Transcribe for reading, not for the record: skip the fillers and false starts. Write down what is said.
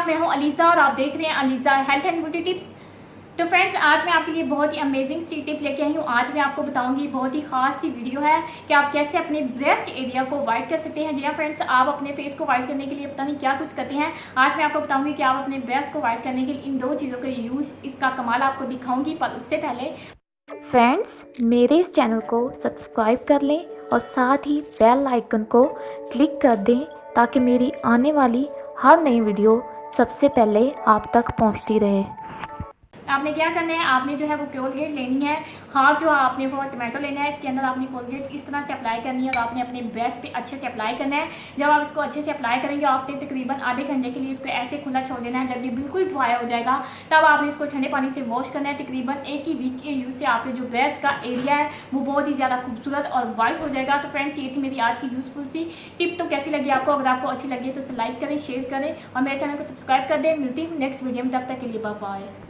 मैं हूं अलीज़ा और आप देख रहे हैं Aliza health and beauty tips. तो फ्रेंड्स, आज मैं आपके लिए बहुत ही अमेजिंग सी टिप लेके आई हूं। आज मैं आपको बताऊंगी, बहुत ही खास सी वीडियो है कि आप कैसे अपने ब्रेस्ट एरिया को वाइट कर सकते हैं। जी हाँ फ्रेंड्स, आप अपने फेस को वाइट करने के लिए पता नहीं क्या कुछ करते हैं। आज मैं आपको बताऊंगी कि आप अपने ब्रेस्ट को वाइट करने के लिए इन 2 चीज़ों का यूज़, इसका कमाल आपको दिखाऊंगी। पर उससे पहले फ्रेंड्स, मेरे इस चैनल को सब्सक्राइब कर लें और साथ ही बेल आइकन को क्लिक कर दें ताकि मेरी आने वाली हर नई वीडियो सबसे पहले आप तक पहुंचती रहे। आपने क्या करना है, आपने जो है वो कोलगेट लेनी है। हाफ जो आपने वो टमाटो लेना है, इसके अंदर आपने कोलगेट इस तरह से अप्लाई करनी है और आपने अपने ब्रेस्ट पे अच्छे से अप्लाई करना है। जब आप इसको अच्छे से अप्लाई करेंगे, आपने तकरीबन आधे घंटे के लिए इसको ऐसे खुला छोड़ देना है। जब ये बिल्कुल ड्राई हो जाएगा, तब आपने इसको ठंडे पानी से वॉश करना है। तकरीबन 1 ही वीक के यूज़ से आपके जो ब्रेस्ट का एरिया है वो बहुत ही ज़्यादा खूबसूरत और वाइट हो जाएगा। तो फ्रेंड्स, ये थी मेरी आज की यूज़फुल सी टिप। तो कैसी लगी आपको? अगर आपको अच्छी लगी तो इसे लाइक करें, शेयर करें और मेरे चैनल को सब्सक्राइब कर दें। मिलती हूँ नेक्स्ट वीडियो में, तब तक के लिए बाय बाय।